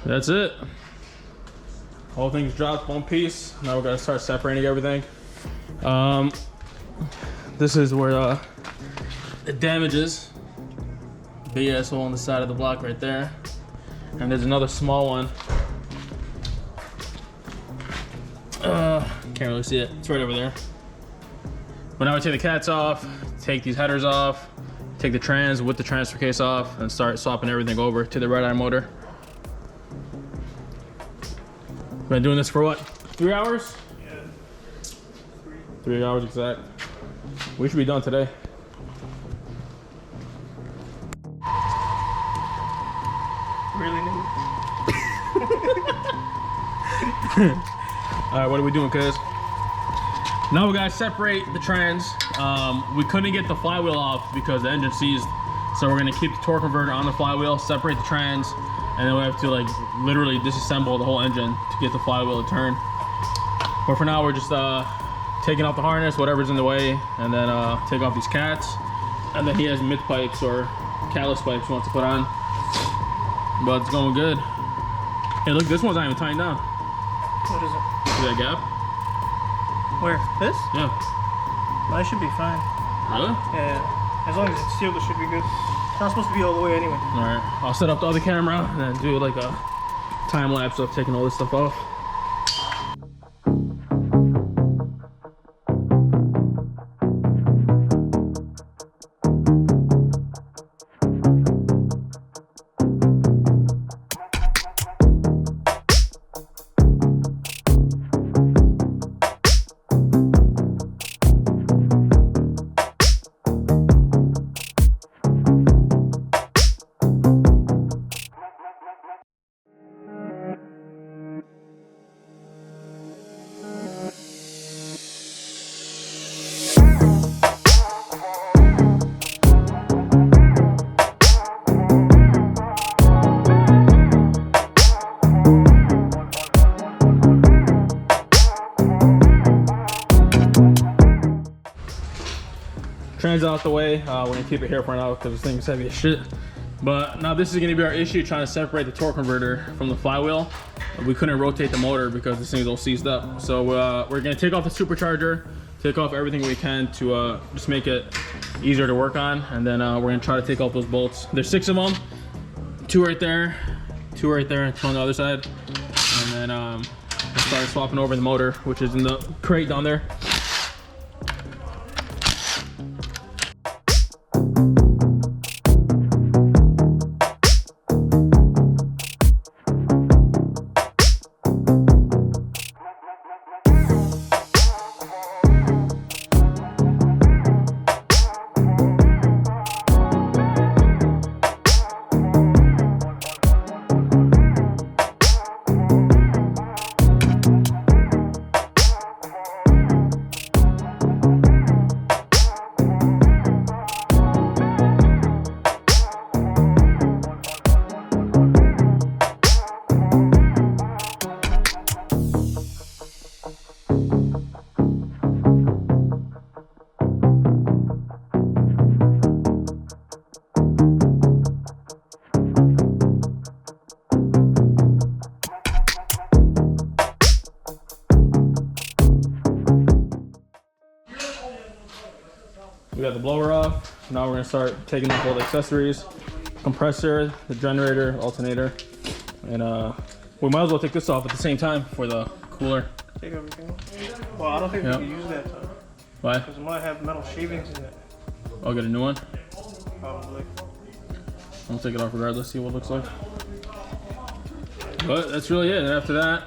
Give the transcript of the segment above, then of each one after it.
That's it. Whole thing's dropped one piece. Now we're gonna start separating everything. This is where it damages. Big ass hole on the side of the block right there. And there's another small one. Can't really see it. It's right over there. But now we take the cats off, take these headers off, take the trans with the transfer case off, and start swapping everything over to the Redeye motor. Been doing this for what? 3 hours? Yeah. 3 hours exact. We should be done today. Really new. All right, what are we doing, cuz? Now we gotta separate the trans. We couldn't get the flywheel off because the engine seized. So we're gonna keep the torque converter on the flywheel, separate the trans, and then we have to like literally disassemble the whole engine to get the flywheel to turn. But for now, we're just taking off the harness, whatever's in the way, and then take off these cats. And then he has mid pipes or callus pipes he wants to put on. But it's going good. Hey, look, this one's not even tying down. What is it? See that gap? Where? This? Yeah. That should be fine. Really? Yeah. As long as it's sealed, it should be good. It's not supposed to be all the way anyway. All right, I'll set up the other camera and then do like a time lapse of taking all this stuff off. Trans out the way. We're gonna keep it here for now because this thing's heavy as shit. But now this is gonna be our issue, trying to separate the torque converter from the flywheel. We couldn't rotate the motor because this thing's all seized up. So we're gonna take off the supercharger, take off everything we can to just make it easier to work on. And then we're gonna try to take off those bolts. There's 6 of them, 2 right there, 2 right there, and 2 on the other side. And then we'll start swapping over the motor, which is in the crate down there. We got the blower off. Now we're gonna start taking off all the accessories, compressor, the generator, alternator, and we might as well take this off at the same time for the cooler. Take everything off. Well, I don't think we can use that time. Why? Because it might have metal shavings in it. I'll get a new one. Probably. I'll take it off regardless, see what it looks like. But that's really it. And after that,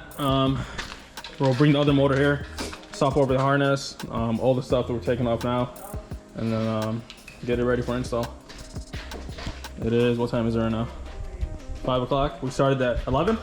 we'll bring the other motor here, swap over the harness, all the stuff that we're taking off now, and then get it ready for install. It is, what time is it right now? 5 o'clock. We started at 11?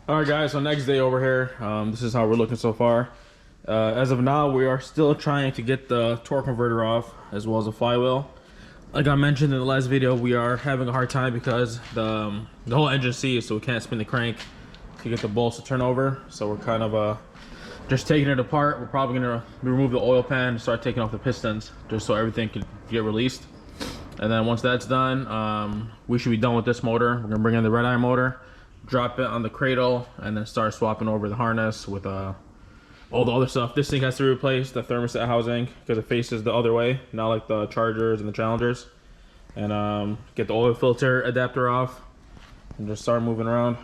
All right, guys. So next day over here. This is how we're looking so far. As of now, we are still trying to get the torque converter off, as well as the flywheel. Like I mentioned in the last video, we are having a hard time because the whole engine seized, so we can't spin the crank to get the bolts to turn over. So we're kind of just taking it apart. We're probably gonna remove the oil pan and start taking off the pistons, just so everything can get released. And then once that's done, we should be done with this motor. We're gonna bring in the Redeye motor, drop it on the cradle, and then start swapping over the harness with all the other stuff. This thing has to replace the thermostat housing because it faces the other way, not like the Chargers and the Challengers. And get the oil filter adapter off and just start moving around.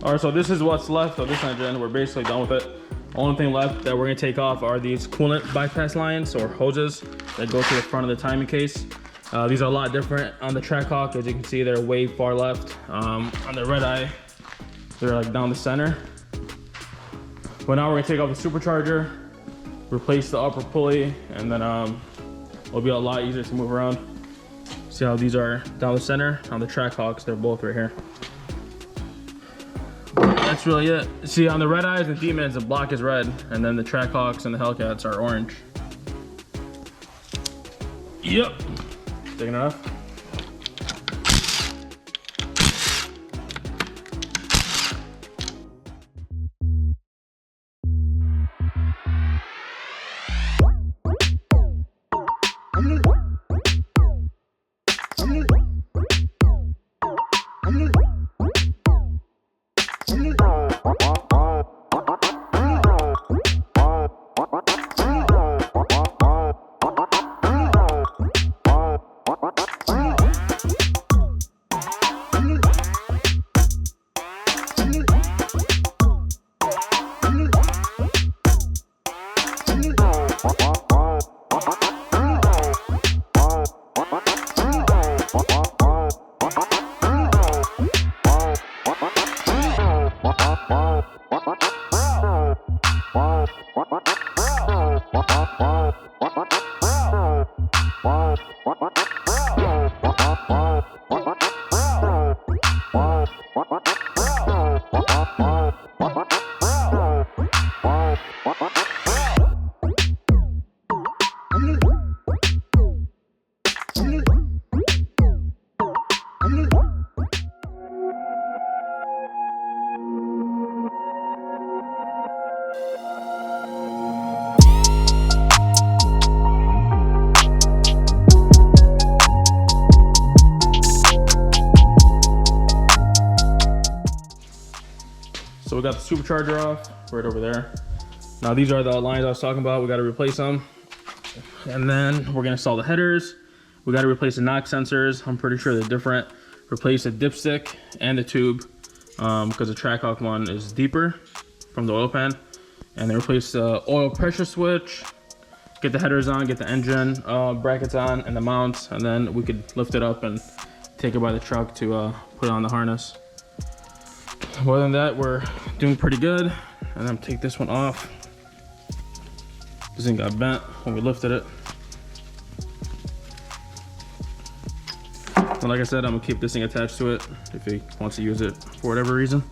All right, so this is what's left of this engine. We're basically done with it. Only thing left that we're gonna take off are these coolant bypass lines or hoses that go to the front of the timing case. These are a lot different on the Trackhawk. As you can see, they're way far left. On the Redeye, they're like down the center. But now we're gonna take off the supercharger, replace the upper pulley, and then it'll be a lot easier to move around. See how these are down the center? On the Trackhawks, they're both right here. That's really it. See, on the Redeyes and Demons, the block is red, and then the Trackhawks and the Hellcats are orange. Yep. Big enough. So we got the supercharger off right over there. Now these are the lines I was talking about. We got to replace them. And then we're gonna install the headers. We got to replace the knock sensors. I'm pretty sure they're different. Replace the dipstick and the tube because the Trackhawk one is deeper from the oil pan. And then replace the oil pressure switch. Get the headers on, get the engine brackets on and the mounts, and then we could lift it up and take it by the truck to put it on the harness. Other than that, we're doing pretty good. And then take this one off. This thing got bent when we lifted it. And like I said, I'm gonna keep this thing attached to it if he wants to use it for whatever reason.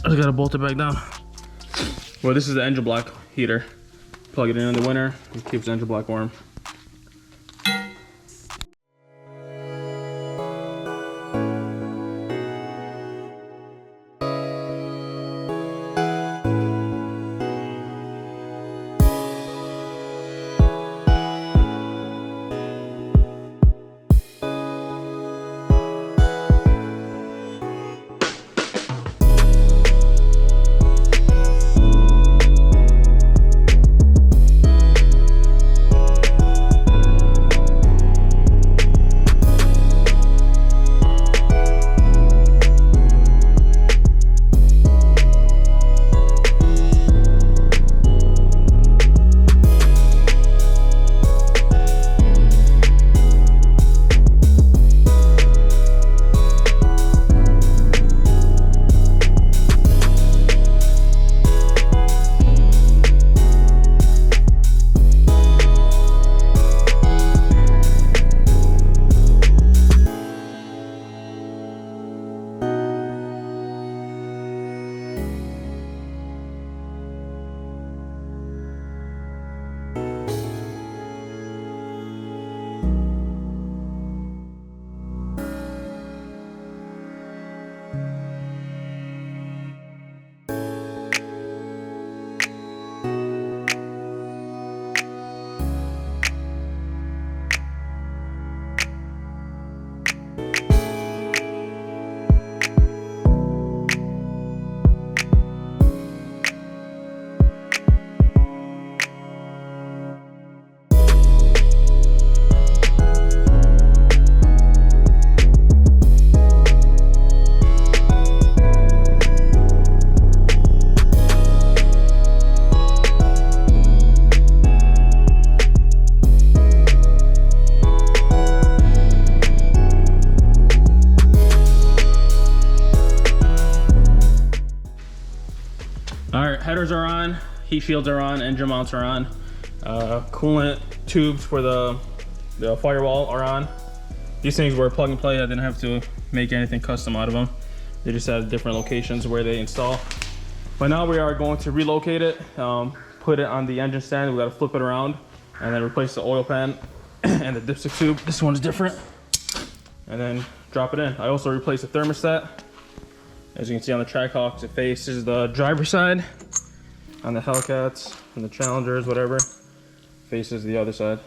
I just gotta bolt it back down. Well, this is the engine block heater. Plug it in the winter, it keeps the engine block warm. Headers are on, heat shields are on, engine mounts are on. Coolant tubes for the firewall are on. These things were plug and play. I didn't have to make anything custom out of them. They just had different locations where they install. But now we are going to relocate it, put it on the engine stand. We got to flip it around and then replace the oil pan and the dipstick tube. This one's different. And then drop it in. I also replaced the thermostat. As you can see on the Trackhawks, it faces the driver's side. On the Hellcats and the Challengers, whatever, faces the other side.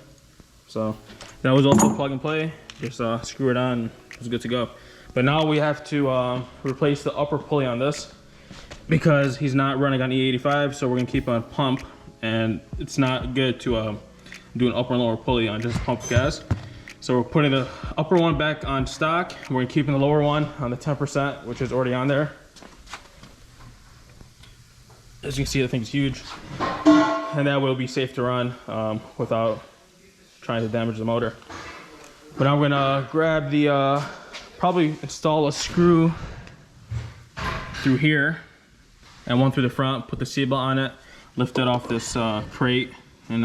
So that was also plug and play. Just screw it on, it was good to go. But now we have to replace the upper pulley on this because he's not running on E85, so we're gonna keep on pump, and it's not good to do an upper and lower pulley on just pump gas. So we're putting the upper one back on stock. We're keeping the lower one on the 10%, which is already on there. As you can see, the thing's huge, and that will be safe to run without trying to damage the motor. But I'm gonna grab the, probably install a screw through here and one through the front, put the seat belt on it, lift it off this crate, and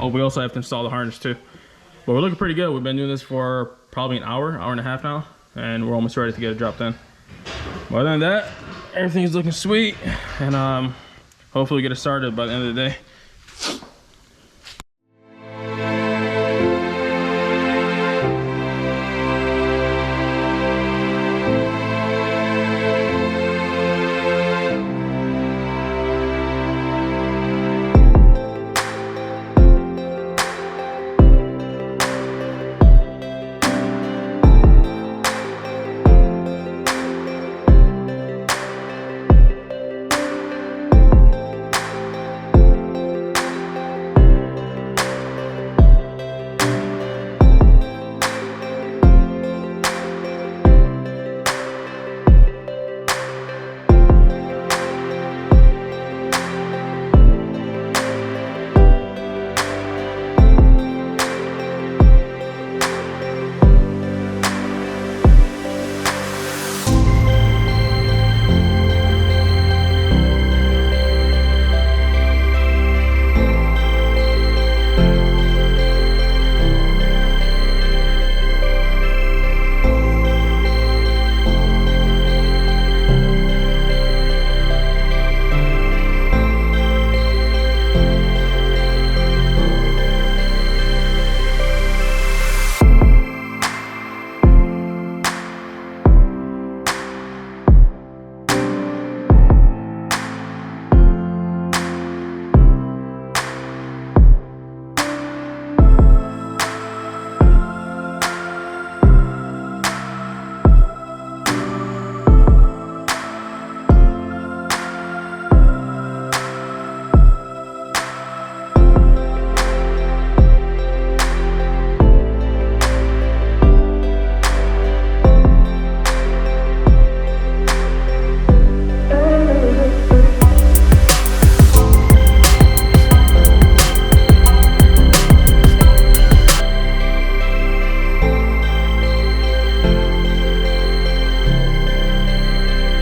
oh, we also have to install the harness too. But we're looking pretty good. We've been doing this for probably an hour and a half now, and we're almost ready to get it dropped in. But other than that, everything's looking sweet, and hopefully get it started by the end of the day.